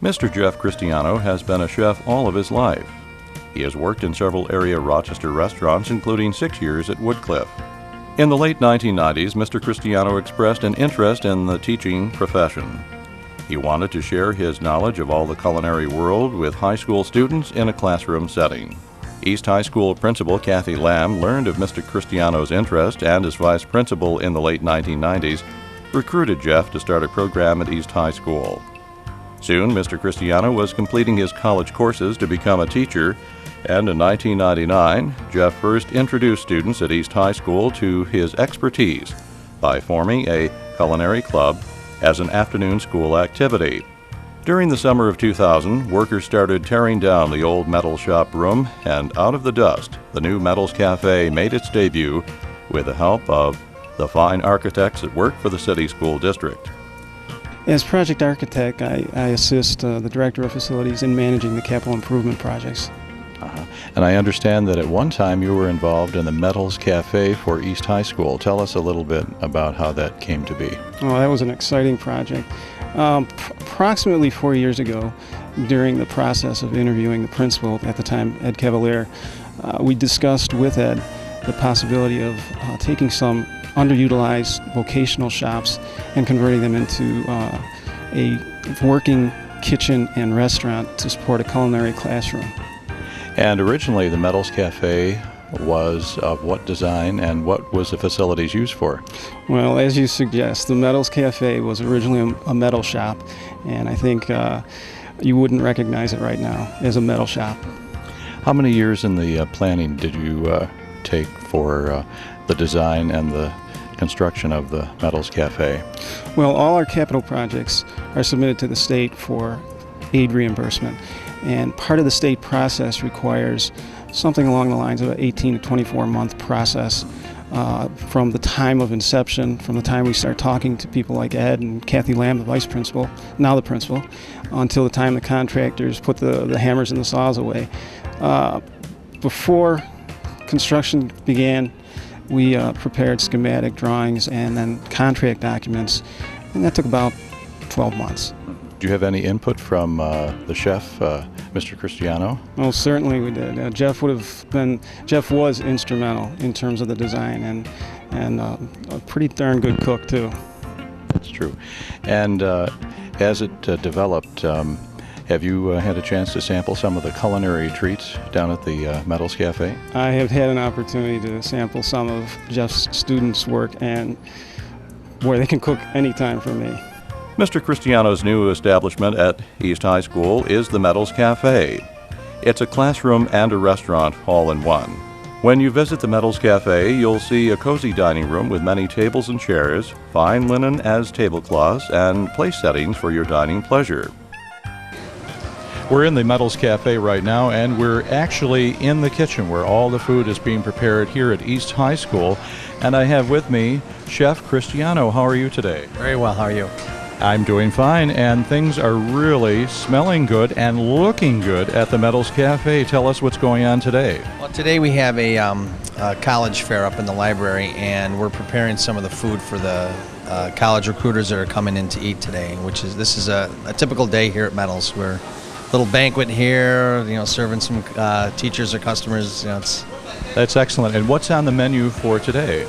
Mr. Jeff Cristiano has been a chef all of his life. He has worked in several area Rochester restaurants, including 6 years at Woodcliff. In the late 1990s, Mr. Cristiano expressed an interest in the teaching profession. He wanted to share his knowledge of all the culinary world with high school students in a classroom setting. East High School Principal Kathy Lamb learned of Mr. Cristiano's interest and, as vice principal in the late 1990s, recruited Jeff to start a program at East High School. Soon, Mr. Cristiano was completing his college courses to become a teacher, and in 1999, Jeff first introduced students at East High School to his expertise by forming a culinary club as an afternoon school activity. During the summer of 2000, workers started tearing down the old metal shop room, and out of the dust, the new Metals Cafe made its debut with the help of the fine architects that work for the city school district. As project architect, I assist the director of facilities in managing the capital improvement projects. And I understand that at one time you were involved in the Metals Cafe for East High School. Tell us a little bit about how that came to be. Oh, that was an exciting project. Approximately 4 years ago, during the process of interviewing the principal at the time, Ed Cavalier, we discussed with Ed the possibility of taking some underutilized vocational shops and converting them into a working kitchen and restaurant to support a culinary classroom. And originally the Metals Cafe was of what design and what was the facilities used for? Well, as you suggest, the Metals Cafe was originally a metal shop, and I think you wouldn't recognize it right now as a metal shop. How many years in the planning did you take for the design and the construction of the Metals Cafe? Well, all our capital projects are submitted to the state for aid reimbursement, and part of the state process requires something along the lines of an 18 to 24 month process from the time of inception, from the time we start talking to people like Ed and Kathy Lamb, the vice principal, now the principal, until the time the contractors put the hammers and the saws away. Before construction began, we prepared schematic drawings and then contract documents, and that took about 12 months. Do you have any input from the chef, Mr. Cristiano? Well, certainly we did. Jeff was instrumental in terms of the design, and a pretty darn good cook too. That's true. And as it developed, have you had a chance to sample some of the culinary treats down at the Metals Cafe? I have had an opportunity to sample some of Jeff's students' work, and boy, they can cook anytime for me. Mr. Cristiano's new establishment at East High School is the Metals Cafe. It's a classroom and a restaurant all in one. When you visit the Metals Cafe, you'll see a cozy dining room with many tables and chairs, fine linen as tablecloths, and place settings for your dining pleasure. We're in the Metals Cafe right now, and we're actually in the kitchen where all the food is being prepared here at East High School. And I have with me Chef Cristiano. How are you today? Very well. How are you? I'm doing fine, and things are really smelling good and looking good at the Metals Cafe. Tell us what's going on today. Well, today we have a college fair up in the library, and we're preparing some of the food for the college recruiters that are coming in to eat today. This is a typical day here at Metals. We're little banquet here, serving some teachers or customers. That's excellent. And what's on the menu for today?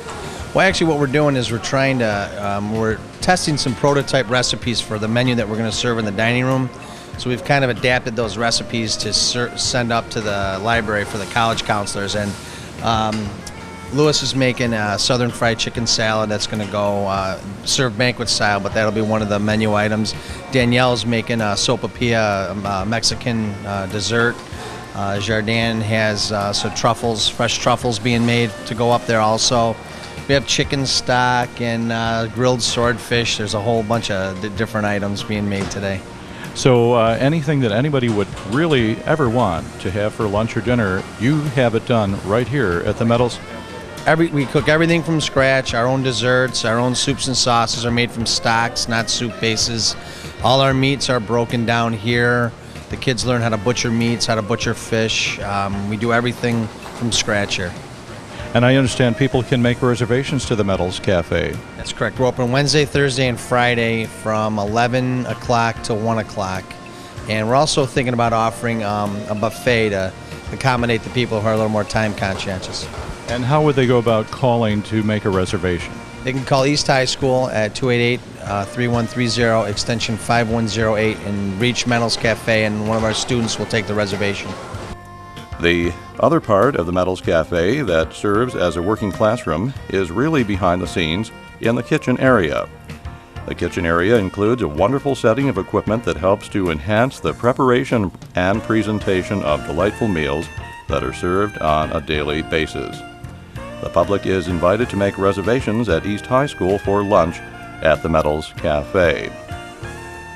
Well, actually, what we're doing is we're testing some prototype recipes for the menu that we're going to serve in the dining room. So we've kind of adapted those recipes to send up to the library for the college counselors. And Lewis is making a southern fried chicken salad that's going to go served banquet style, but that'll be one of the menu items. Danielle's making a sopapilla, Mexican dessert. Jardin has some truffles, fresh truffles being made to go up there also. We have chicken stock and grilled swordfish. There's a whole bunch of different items being made today. So anything that anybody would really ever want to have for lunch or dinner, you have it done right here at the Metals. We cook everything from scratch. Our own desserts, our own soups and sauces are made from stocks, not soup bases. All our meats are broken down here. The kids learn how to butcher meats, how to butcher fish. We do everything from scratch here. And I understand people can make reservations to the Metals Cafe. That's correct. We're open Wednesday, Thursday, and Friday from 11 o'clock to 1 o'clock. And we're also thinking about offering a buffet to accommodate the people who are a little more time conscientious. And how would they go about calling to make a reservation? They can call East High School at 288-3130, extension 5108, and reach Metals Cafe, and one of our students will take the reservation. The other part of the Metals Cafe that serves as a working classroom is really behind the scenes in the kitchen area. The kitchen area includes a wonderful setting of equipment that helps to enhance the preparation and presentation of delightful meals that are served on a daily basis. The public is invited to make reservations at East High School for lunch at the Metals Cafe.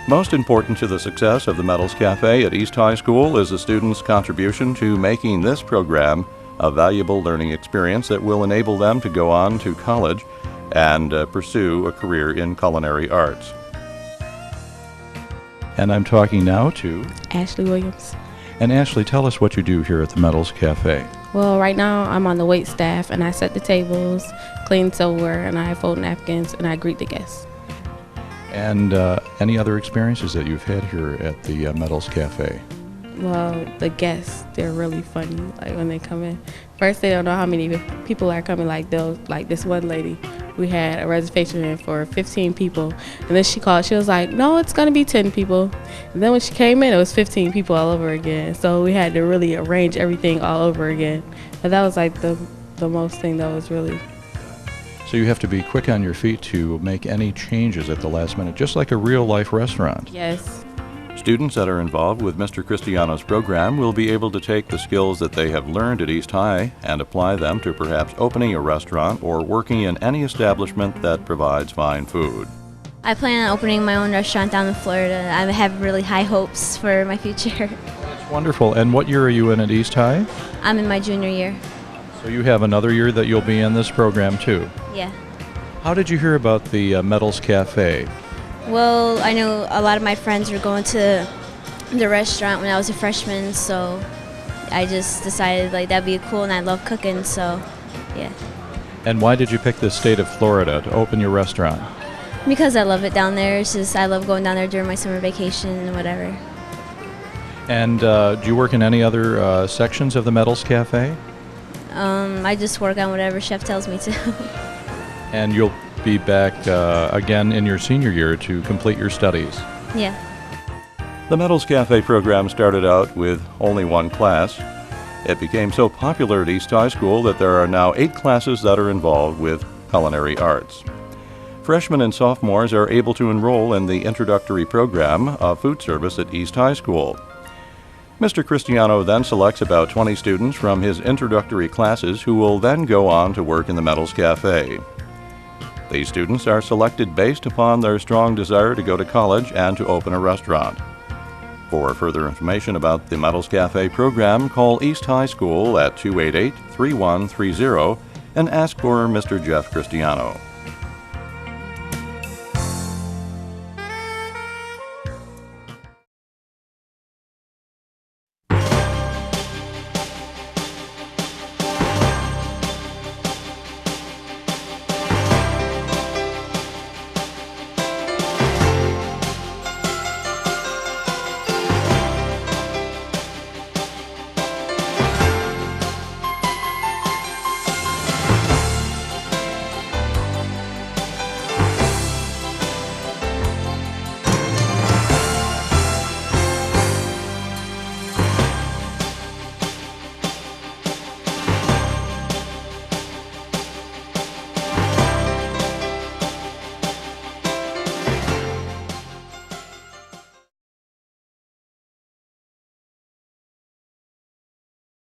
Most important to the success of the Metals Cafe at East High School is the students' contribution to making this program a valuable learning experience that will enable them to go on to college and pursue a career in culinary arts. And I'm talking now to Ashley Williams. And Ashley, tell us what you do here at the Metals Cafe. Well, right now I'm on the wait staff, and I set the tables, clean silverware, and I fold napkins, and I greet the guests. And any other experiences that you've had here at the Metals Cafe? Well, the guests, they're really funny. Like when they come in, first they don't know how many people are coming. Like this one lady, we had a reservation in for 15 people, and then she called. She was like, "No, it's gonna be 10 people." And then when she came in, it was 15 people all over again. So we had to really arrange everything all over again. But that was like the most thing that was really. So you have to be quick on your feet to make any changes at the last minute, just like a real-life restaurant. Yes. Students that are involved with Mr. Cristiano's program will be able to take the skills that they have learned at East High and apply them to perhaps opening a restaurant or working in any establishment that provides fine food. I plan on opening my own restaurant down in Florida. I have really high hopes for my future. That's wonderful. And what year are you in at East High? I'm in my junior year. So you have another year that you'll be in this program too. Yeah. How did you hear about the Metals Cafe? Well, I know a lot of my friends were going to the restaurant when I was a freshman, so I just decided like that'd be cool, and I love cooking, so yeah. And why did you pick the state of Florida to open your restaurant? Because I love it down there. It's just I love going down there during my summer vacation and whatever. And do you work in any other sections of the Metals Cafe? I just work on whatever chef tells me to. And you'll be back again in your senior year to complete your studies. Yeah. The Metals Cafe program started out with only one class. It became so popular at East High School that there are now 8 classes that are involved with culinary arts. Freshmen and sophomores are able to enroll in the introductory program of food service at East High School. Mr. Cristiano then selects about 20 students from his introductory classes who will then go on to work in the Metals Cafe. These students are selected based upon their strong desire to go to college and to open a restaurant. For further information about the Metals Cafe program, call East High School at 288-3130 and ask for Mr. Jeff Cristiano.